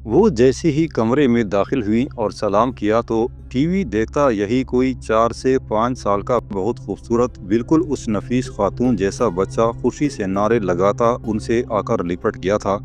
वो जैसे ही कमरे में दाखिल हुई और सलाम किया तो टीवी देखता यही कोई 4 से 5 साल का बहुत खूबसूरत बिल्कुल उस नफीस खातून जैसा बच्चा खुशी से नारे लगाता उनसे आकर लिपट गया था।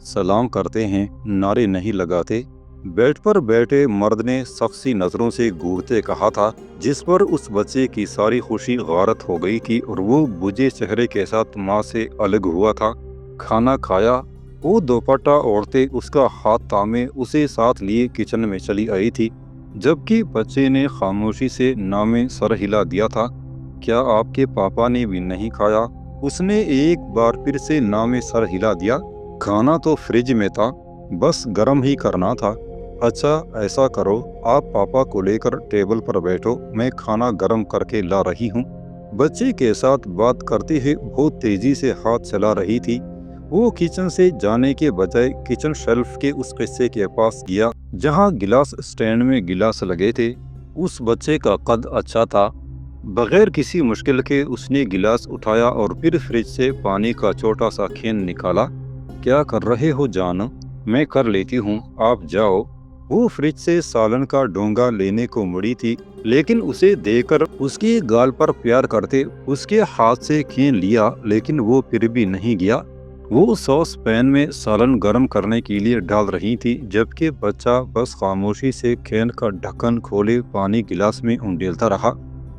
सलाम करते हैं, नारे नहीं लगाते। बेड पर बैठे मर्द ने सख्त सी नजरों से घूरते कहा था, जिस पर उस बच्चे की सारी खुशी गारत हो गई थी और वो बुझे चेहरे के साथ माँ से अलग हुआ था। खाना खाया। वो दोपट्टा ओढ़ते उसका हाथ थामे उसे साथ लिए किचन में चली आई थी, जबकि बच्चे ने खामोशी से नामे सर हिला दिया था। क्या आपके पापा ने भी नहीं खाया? उसने एक बार फिर से नामे सर हिला दिया। खाना तो फ्रिज में था, बस गर्म ही करना था। अच्छा ऐसा करो, आप पापा को लेकर टेबल पर बैठो, मैं खाना गर्म करके ला रही हूँ। बच्चे के साथ बात करते हुए बहुत तेजी से हाथ चला रही थी। वो किचन से जाने के बजाय किचन शेल्फ के उस हिस्से के पास गया जहाँ गिलास स्टैंड में गिलास लगे थे। उस बच्चे का कद अच्छा था। बगैर किसी मुश्किल के उसने गिलास उठाया और फिर फ्रिज से पानी का छोटा सा कैन निकाला। क्या कर रहे हो जान? मैं कर लेती हूँ, आप जाओ। वो फ्रिज से सालन का डोंगा लेने को मुड़ी थी, लेकिन उसे देखकर उसके गाल पर प्यार करते उसके हाथ से कैन लिया, लेकिन वो फिर भी नहीं गया। वो सॉस पैन में सालन गर्म करने के लिए डाल रही थी, जबकि बच्चा बस खामोशी से कैन का ढक्कन खोले पानी गिलास में उंडेलता रहा।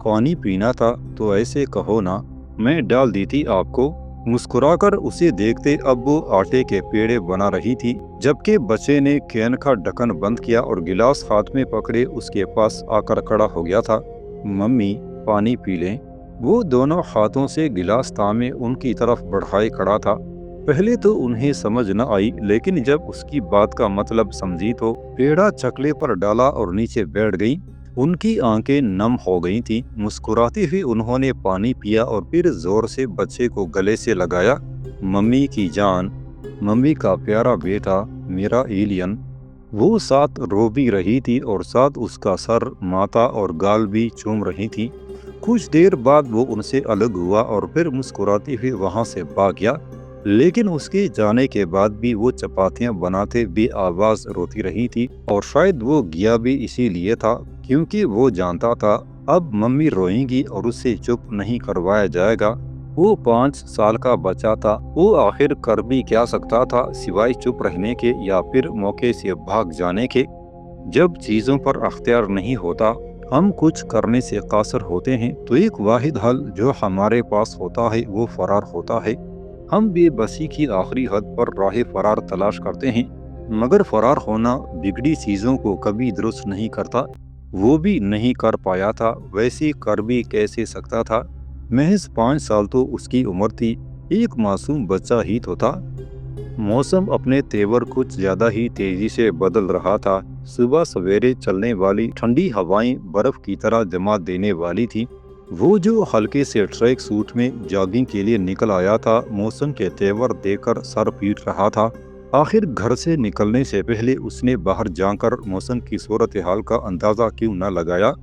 पानी पीना था तो ऐसे कहो ना, मैं डाल दी थी आपको। मुस्कुराकर उसे देखते अब वो आटे के पेड़े बना रही थी, जबकि बच्चे ने कैन का ढक्कन बंद किया और गिलास हाथ में पकड़े उसके पास आकर खड़ा हो गया था। मम्मी, पानी पी लें। वो दोनों हाथों से गिलास थामे उनकी तरफ बढ़ाए खड़ा था। पहले तो उन्हें समझ न आई, लेकिन जब उसकी बात का मतलब समझी तो पेड़ा चकले पर डाला और नीचे बैठ गई। उनकी आंखें नम हो गई थीं। मुस्कुराते हुए उन्होंने पानी पिया और फिर जोर से बच्चे को गले से लगाया। मम्मी की जान, मम्मी का प्यारा बेटा, मेरा एलियन। वो साथ रो भी रही थी और साथ उसका सर, माथा और गाल भी चूम रही थी। कुछ देर बाद वो उनसे अलग हुआ और फिर मुस्कुराते हुए वहां से भाग गया, लेकिन उसके जाने के बाद भी वो चपातियां बनाते बेआवाज रोती रही थी। और शायद वो गया भी इसीलिए था, क्योंकि वो जानता था अब मम्मी रोएंगी और उसे चुप नहीं करवाया जाएगा। वो 5 साल का बच्चा था, वो आखिर कर भी क्या सकता था सिवाय चुप रहने के या फिर मौके से भाग जाने के। जब चीज़ों पर अख्तियार नहीं होता, हम कुछ करने से कासर होते हैं, तो एक वाहिद हल जो हमारे पास होता है वो फरार होता है। हम बेबसी की आखिरी हद पर राह फरार तलाश करते हैं, मगर फरार होना बिगड़ी चीज़ों को कभी दुरुस्त नहीं करता। वो भी नहीं कर पाया था, वैसे कर भी कैसे सकता था? महज 5 साल तो उसकी उम्र थी, एक मासूम बच्चा ही तो था। मौसम अपने तेवर कुछ ज्यादा ही तेजी से बदल रहा था। सुबह सवेरे चलने वाली ठंडी हवाएं बर्फ की तरह जमा देने वाली थी। वो जो हल्के से ट्रैक सूट में जॉगिंग के लिए निकल आया था, मौसम के तेवर देखकर सर पीट रहा था। आखिर घर से निकलने से पहले उसने बाहर जाकर मौसम की सूरत हाल का अंदाजा क्यों न लगाया।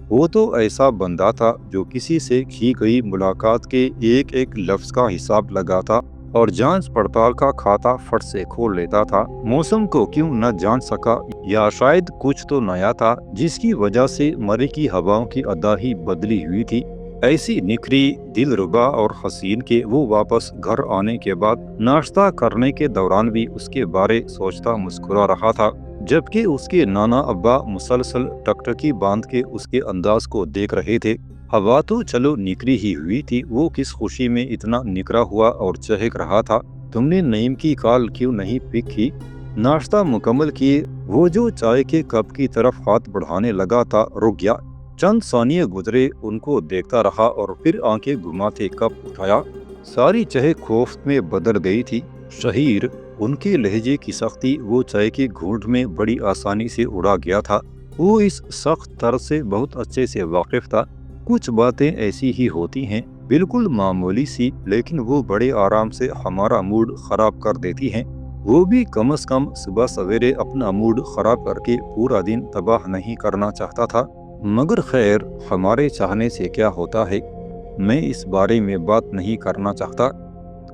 वो तो ऐसा बंदा था जो किसी से की गई मुलाकात के एक एक लफ्ज का हिसाब लगाता और जांच पड़ताल का खाता फट से खोल लेता था। मौसम को क्यों न जान सका, या शायद कुछ तो नया था जिसकी वजह से मरे की हवाओं की अदा ही बदली हुई थी। ऐसी निखरी, दिलरुबा और हसीन के वो वापस घर आने के बाद नाश्ता करने के दौरान भी उसके बारे सोचता मुस्कुरा रहा था, जबकि उसके नाना अब्बा मुसलसल टकटकी बांध के उसके अंदाज को देख रहे थे। हवा तो चलो निकरी ही हुई थी, वो किस खुशी में इतना निकरा हुआ और चहक रहा था। तुमने नईम की कॉल क्यों नहीं पिक की? नाश्ता मुकम्मल किए वो जो चाय के कप की तरफ हाथ बढ़ाने लगा था, रुक गया। चंद सानिये गुजरे, उनको देखता रहा और फिर आंखें घुमाते कप उठाया। सारी चहक खौफ में बदल गई थी। शहीर, उनके लहजे की सख्ती वो चाय के घूंट में बड़ी आसानी से उड़ा गया था। वो इस सख्त तर्ज से बहुत अच्छे से वाकिफ था। कुछ बातें ऐसी ही होती हैं, बिल्कुल मामूली सी, लेकिन वो बड़े आराम से हमारा मूड खराब कर देती हैं। वो भी कम से कम सुबह सवेरे अपना मूड खराब करके पूरा दिन तबाह नहीं करना चाहता था। मगर खैर, हमारे चाहने से क्या होता है, मैं इस बारे में बात नहीं करना चाहता।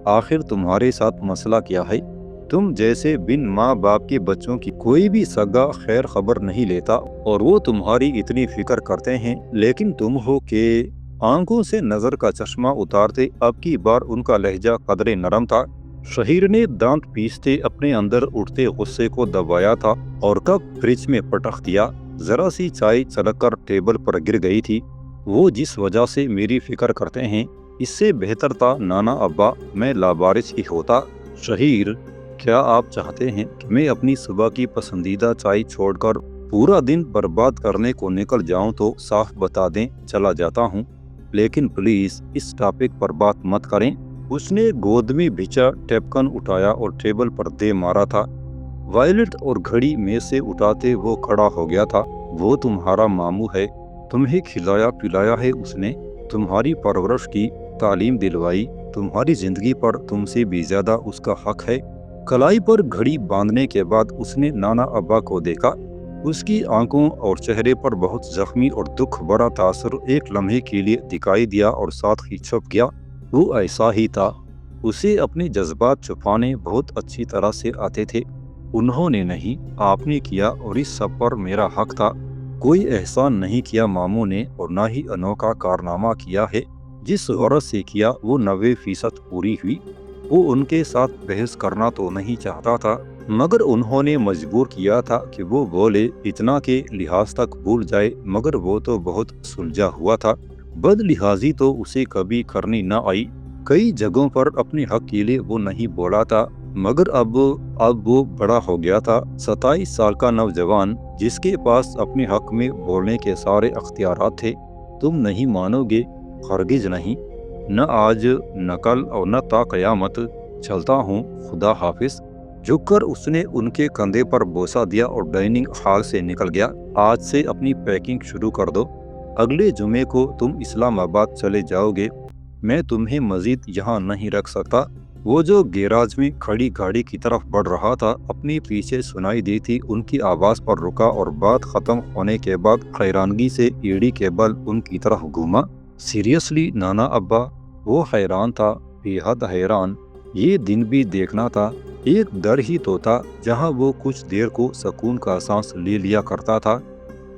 आखिर तुम्हारे साथ मसला क्या है? تم جیسے بن ماں باپ کے بچوں کی کوئی بھی سگا خیر خبر نہیں لیتا اور وہ تمہاری اتنی فکر کرتے ہیں، لیکن تم ہو کہ آنکھوں سے نظر کا چشمہ اتارتے۔ اب کی بار ان کا لہجہ قدرے نرم تھا۔ شہیر نے دانت پیستے اپنے اندر اٹھتے غصے کو دبایا تھا اور کپ فریج میں پٹخ دیا۔ ذرا سی چائے چھلک کر ٹیبل پر گر گئی تھی۔ وہ جس وجہ سے میری فکر کرتے ہیں، اس سے بہتر تھا نانا ابا میں لابارش ہی ہوتا۔ شہیر، کیا آپ چاہتے ہیں کہ میں اپنی صبح کی پسندیدہ چائے چھوڑ کر پورا دن برباد کرنے کو نکل جاؤں تو صاف بتا دیں چلا جاتا ہوں، لیکن پلیز اس ٹاپک پر بات مت کریں۔ اس نے گود میں بچھا ٹیپکن اٹھایا اور ٹیبل پر دے مارا تھا۔ وائلٹ اور گھڑی میں سے اٹھاتے وہ کھڑا ہو گیا تھا۔ وہ تمہارا ماموں ہے، تمہیں کھلایا پلایا ہے اس نے، تمہاری پرورش کی، تعلیم دلوائی، تمہاری زندگی پر تم سے بھی زیادہ اس کا حق ہے۔ کلائی پر گھڑی باندھنے کے بعد اس نے نانا ابا کو دیکھا۔ اس کی آنکھوں اور چہرے پر بہت زخمی اور دکھ بھرا تاثر ایک لمحے کے لیے دکھائی دیا اور ساتھ ہی چھپ گیا۔ وہ ایسا ہی تھا، اسے اپنے جذبات چھپانے بہت اچھی طرح سے آتے تھے۔ انہوں نے نہیں، آپ نے کیا اور اس سب پر میرا حق تھا۔ کوئی احسان نہیں کیا ماموں نے اور نہ ہی انوکھا کارنامہ کیا ہے۔ جس غرض سے کیا وہ 90% پوری ہوئی۔ وہ ان کے ساتھ بحث کرنا تو نہیں چاہتا تھا، مگر انہوں نے مجبور کیا تھا کہ وہ بولے، اتنا کہ لحاظ تک بھول جائے، مگر وہ تو بہت سلجھا ہوا تھا۔ بد لحاظی تو اسے کبھی کرنی نہ آئی۔ کئی جگہوں پر اپنے حق کے لیے وہ نہیں بولا تھا، مگر اب وہ بڑا ہو گیا تھا، 27 سال کا نوجوان جس کے پاس اپنے حق میں بولنے کے سارے اختیارات تھے۔ تم نہیں مانو گے، ہرگز نہیں، نہ آج نہ کل اور نہ تا قیامت۔ چلتا ہوں، خدا حافظ۔ جھک کر اس نے ان کے کندھے پر بوسہ دیا اور ڈائننگ ہال سے نکل گیا۔ آج سے اپنی پیکنگ شروع کر دو، اگلے جمعے کو تم اسلام آباد چلے جاؤ گے، میں تمہیں مزید یہاں نہیں رکھ سکتا۔ وہ جو گیراج میں کھڑی گاڑی کی طرف بڑھ رہا تھا، اپنے پیچھے سنائی دی تھی ان کی آواز پر رکا اور بات ختم ہونے کے بعد حیرانگی سے ایڑی کے بل ان کی طرف گھوما۔ سیریسلی نانا ابا؟ وہ حیران تھا، بے حد حیران۔ یہ دن بھی دیکھنا تھا۔ ایک در ہی تو تھا جہاں وہ کچھ دیر کو سکون کا سانس لے لیا کرتا تھا۔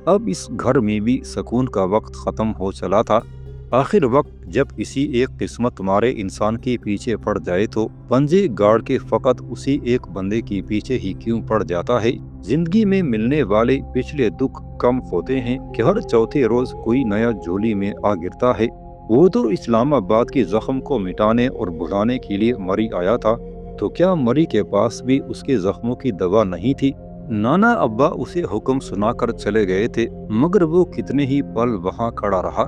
اب اس گھر میں بھی سکون کا وقت ختم ہو چلا تھا۔ آخر وقت جب کسی ایک قسمت مارے انسان کے پیچھے پڑ جائے تو پنجے گاڑ کے فقط اسی ایک بندے کے پیچھے ہی کیوں پڑ جاتا ہے؟ زندگی میں ملنے والے پچھلے دکھ کم ہوتے ہیں کہ ہر چوتھے روز کوئی نیا جھولی میں آ گرتا ہے۔ وہ تو اسلام آباد کے زخم کو مٹانے اور بھلانے کے لیے مری آیا تھا، تو کیا مری کے پاس بھی اس کے زخموں کی دوا نہیں تھی؟ نانا ابا اسے حکم سنا کر چلے گئے تھے، مگر وہ کتنے ہی پل وہاں کھڑا رہا۔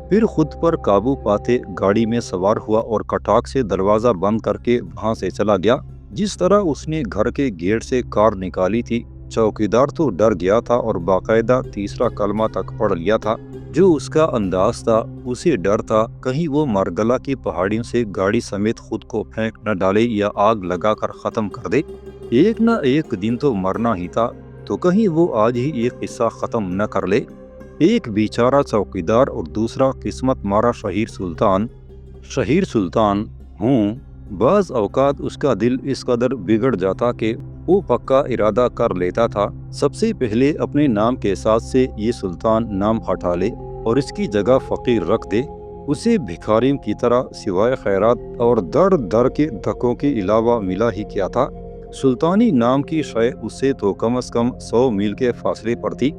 پھر خود پر قابو پاتے گاڑی میں سوار ہوا اور کٹاک سے دروازہ بند کر کے وہاں سے چلا گیا۔ جس طرح اس نے گھر کے گیٹ سے کار نکالی تھی، چوکیدار تو ڈر گیا تھا اور باقاعدہ تیسرا کلمہ تک پڑھ لیا تھا۔ جو اس کا انداز تھا، اسے ڈر تھا کہیں وہ مارگلا کی پہاڑیوں سے گاڑی سمیت خود کو پھینک نہ ڈالے یا آگ لگا کر ختم کر دے۔ ایک نہ ایک دن تو مرنا ہی تھا، تو کہیں وہ آج ہی یہ قصہ ختم نہ کر لے۔ ایک بیچارہ چوکیدار اور دوسرا قسمت مارا شہیر سلطان ہوں۔ بعض اوقات اس کا دل اس قدر بگڑ جاتا کہ وہ پکا ارادہ کر لیتا تھا، سب سے پہلے اپنے نام کے ساتھ سے یہ سلطان نام ہٹا لے اور اس کی جگہ فقیر رکھ دے۔ اسے بھکاریوں کی طرح سوائے خیرات اور در در کے دھکوں کے علاوہ ملا ہی کیا تھا؟ سلطانی نام کی شے اس سے تو کم از کم 100 میل کے فاصلے پر تھی۔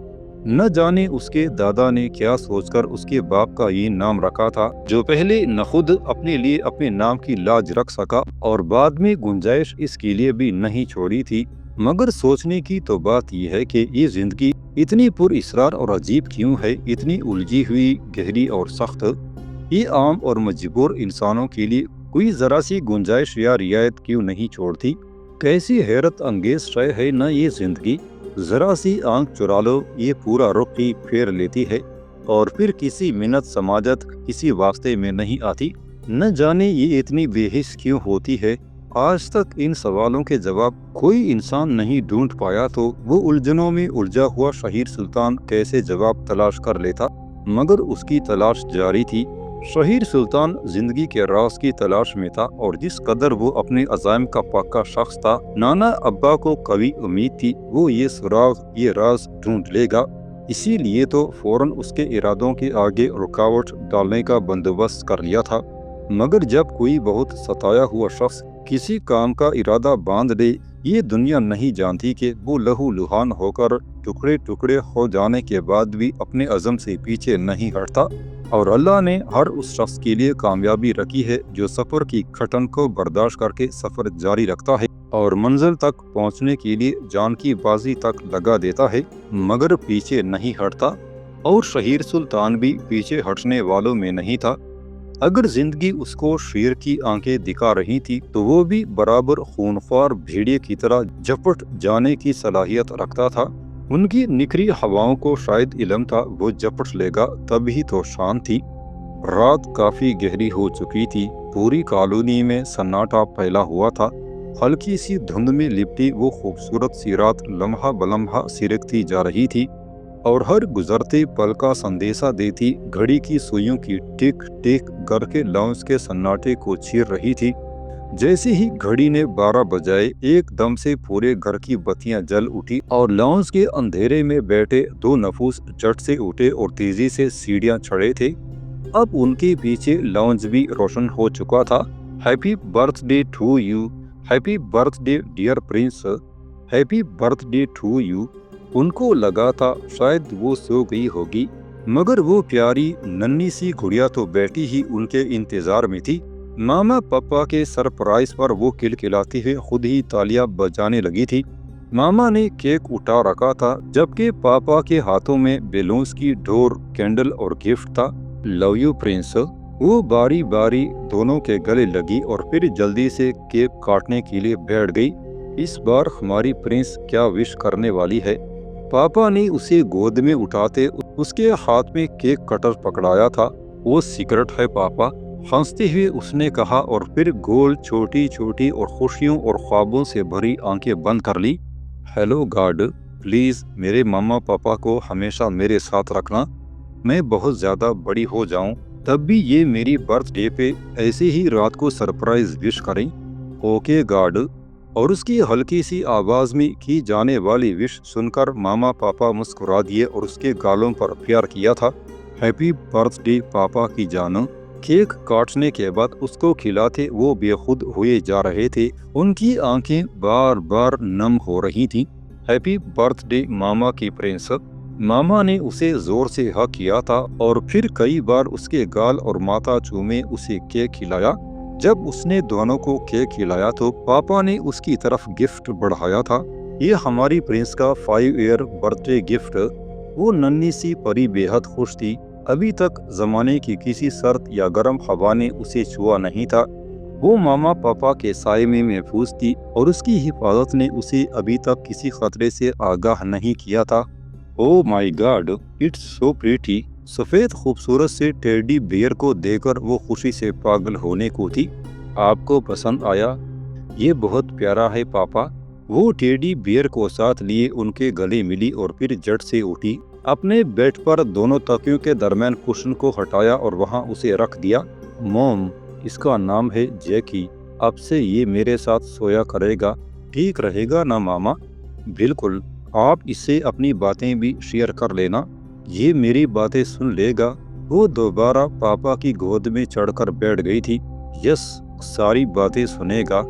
نہ جانے اس کے دادا نے کیا سوچ کر اس کے باپ کا یہ نام رکھا تھا، جو پہلے نہ خود اپنے لیے اپنے نام کی لاج رکھ سکا اور بعد میں گنجائش اس کے لیے بھی نہیں چھوڑی تھی۔ مگر سوچنے کی تو بات یہ ہے کہ یہ زندگی اتنی پر اسرار اور عجیب کیوں ہے، اتنی الجھی ہوئی، گہری اور سخت؟ یہ عام اور مجبور انسانوں کے لیے کوئی ذرا سی گنجائش یا رعایت کیوں نہیں چھوڑتی؟ کیسی حیرت انگیز شے ہے نا یہ زندگی! ذرا سی آنکھ چرا لو، یہ پورا رخ ہی پھیر لیتی ہے، اور پھر کسی منت سماجت کسی واسطے میں نہیں آتی۔ نہ جانے یہ اتنی بے حس کیوں ہوتی ہے۔ آج تک ان سوالوں کے جواب کوئی انسان نہیں ڈھونڈ پایا، تو وہ الجھنوں میں الجھا ہوا شہیر سلطان کیسے جواب تلاش کر لیتا؟ مگر اس کی تلاش جاری تھی۔ शहीर सुल्तान जिंदगी के राज की तलाश में था और जिस कदर वो अपने अज़ाइम का पक्का शख्स था, नाना अब्बा को कभी उम्मीद थी वो ये सुराग ये राज ढूंढ लेगा। इसीलिए तो फौरन उसके इरादों के आगे रुकावट डालने का बंदोबस्त कर लिया था। मगर जब कोई बहुत सताया हुआ शख्स किसी काम का इरादा बांध ले, ये दुनिया नहीं जानती कि वो लहू लुहान होकर टुकड़े टुकड़े हो जाने के बाद भी अपने अज़म से पीछे नहीं हटता। और अल्लाह ने हर उस शख्स के लिए कामयाबी रखी है जो सफ़र की खटन को बर्दाश्त करके सफ़र जारी रखता है और मंजिल तक पहुंचने के लिए जान की बाजी तक लगा देता है, मगर पीछे नहीं हटता। और शहीर सुल्तान भी पीछे हटने वालों में नहीं था। अगर जिंदगी उसको शेर की आंखें दिखा रही थी तो वो भी बराबर खूनख्वार भेड़िए की तरह झपट जाने की सलाहियत रखता था। उनकी निखरी हवाओं को शायद इल्म था वो झपट लेगा, तभी तो शान थी। रात काफी गहरी हो चुकी थी। पूरी कॉलोनी में सन्नाटा फैला हुआ था। हल्की सी धुंध में लिपटी वो खूबसूरत सी रात लम्हा बलम्हा सिरकती जा रही थी और हर गुजरते पल का संदेशा देती घड़ी की सुइयों की टिक टिक घर के लाउंज के सन्नाटे को चीर रही थी। जैसे ही घड़ी ने 12 बजाए, एकदम से पूरे घर की बत्तियां जल उठी और लाउंज के अंधेरे में बैठे दो नफूस झट से उठे और तेजी से सीढ़ियां चढ़े थे। अब उनके पीछे लाउंज भी रोशन हो चुका था। Happy birthday to you, happy birthday dear prince, happy birthday to you. उनको लगा था शायद वो सो गई होगी, मगर वो प्यारी नन्ही सी गुड़िया तो बैठी ही उनके इंतजार में थी। मामा पापा के सरप्राइज पर वो किलकिलाती हुई खुद ही तालियां बजाने लगी थी। मामा ने केक उठा रखा था, जबकि पापा के हाथों में बैलून्स की डोर, कैंडल और गिफ्ट था। Love you Prince. वो बारी बारी दोनों के गले लगी और फिर जल्दी से केक काटने के लिए बैठ गई। इस बार हमारी प्रिंस क्या विश करने वाली है? पापा ने उसे गोद में उठाते उसके हाथ में केक कटर पकड़ाया था। वो सीक्रेट है पापा, हंसते हुए उसने कहा और फिर गोल छोटी छोटी और खुशियों और ख्वाबों से भरी आंखें बंद कर ली। हेलो गॉड, प्लीज मेरे मामा पापा को हमेशा मेरे साथ रखना। मैं बहुत ज्यादा बड़ी हो जाऊं तब भी ये मेरी बर्थडे पे ऐसे ही रात को सरप्राइज विश करें। Okay God. और उसकी हल्की सी आवाज में की जाने वाली विश सुनकर मामा पापा मुस्कुरा दिए और उसके गालों पर प्यार किया था। हैप्पी बर्थडे पापा की जान। केक काटने के बाद उसको खिलाते वो बेखुद हुए जा रहे थे। उनकी आंखें बार बार नम हो रही थीं। हैप्पी बर्थडे मामा की प्रिंस। मामा ने उसे जोर से हक किया था और फिर कई बार उसके गाल और माथा चूमे उसे केक खिलाया। जब उसने दोनों को केक खिलाया तो पापा ने उसकी तरफ गिफ्ट बढ़ाया था। ये हमारी प्रिंस का 5 ईयर बर्थडे गिफ्ट। वो नन्ही सी परी बेहद खुश थी। अभी तक जमाने की किसी सर्द या गर्म हवा ने उसे छुआ नहीं था। वो मामा पापा के साए में महफूज थी और उसकी हिफाजत ने उसे अभी तक किसी खतरे से आगाह नहीं किया था। Oh my God, it's so pretty. सफेद खूबसूरत से टेडी बियर को देखकर वो खुशी से पागल होने को थी। आपको पसंद आया? ये बहुत प्यारा है पापा। वो टेडी बियर को साथ लिए उनके गले मिली और फिर झट से उठी। अपने बेड पर दोनों तकियों के दरमियान कुशन को हटाया और वहां उसे रख दिया। मॉम, इसका नाम है जैकी। अब से ये मेरे साथ सोया करेगा, ठीक रहेगा ना मामा? बिल्कुल, आप इससे अपनी बातें भी शेयर कर लेना, ये मेरी बातें सुन लेगा। वो दोबारा पापा की गोद में चढ़कर बैठ गई थी। यस, सारी बातें सुनेगा।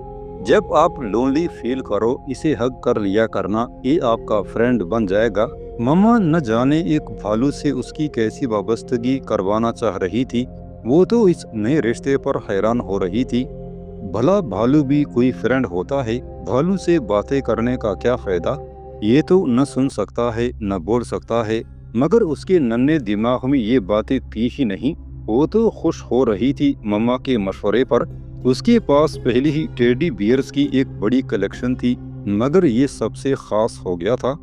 जब आप लोनली फील करो इसे हग कर लिया करना, ये आपका फ्रेंड बन जाएगा। मम्मा न जाने एक भालू से उसकी कैसी वाबस्तगी करवाना चाह रही थी। वो तो इस नए रिश्ते पर हैरान हो रही थी। भला भालू भी कोई फ्रेंड होता है? भालू से बातें करने का क्या फायदा? ये तो न सुन सकता है न बोल सकता है, मगर उसके नन्हे दिमाग में ये बातें थी ही नहीं। वो तो खुश हो रही थी मम्मा के मशवरे पर। उसके पास पहले ही टेडी बियर्स की एक बड़ी कलेक्शन थी, मगर ये सबसे खास हो गया था।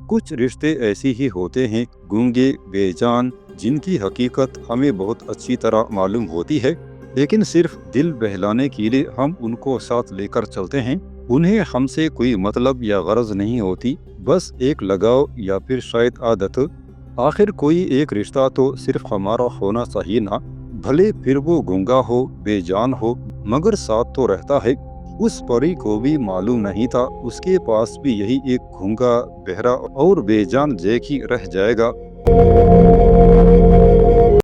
कुछ रिश्ते ऐसे ही होते हैं, गूंगे बेजान, जिनकी हकीकत हमें बहुत अच्छी तरह मालूम होती है, लेकिन सिर्फ दिल बहलाने के लिए हम उनको साथ लेकर चलते हैं। उन्हें हमसे कोई मतलब या गरज नहीं होती, बस एक लगाव या फिर शायद आदत। आखिर कोई एक रिश्ता तो सिर्फ हमारा होना चाहिए ना। भले फिर वो गूंगा हो, बेजान हो, मगर साथ तो रहता है। उस परी को भी मालूम नहीं था उसके पास भी यही एक गूंगा, बहरा और बेजान जैक ही रह जाएगा।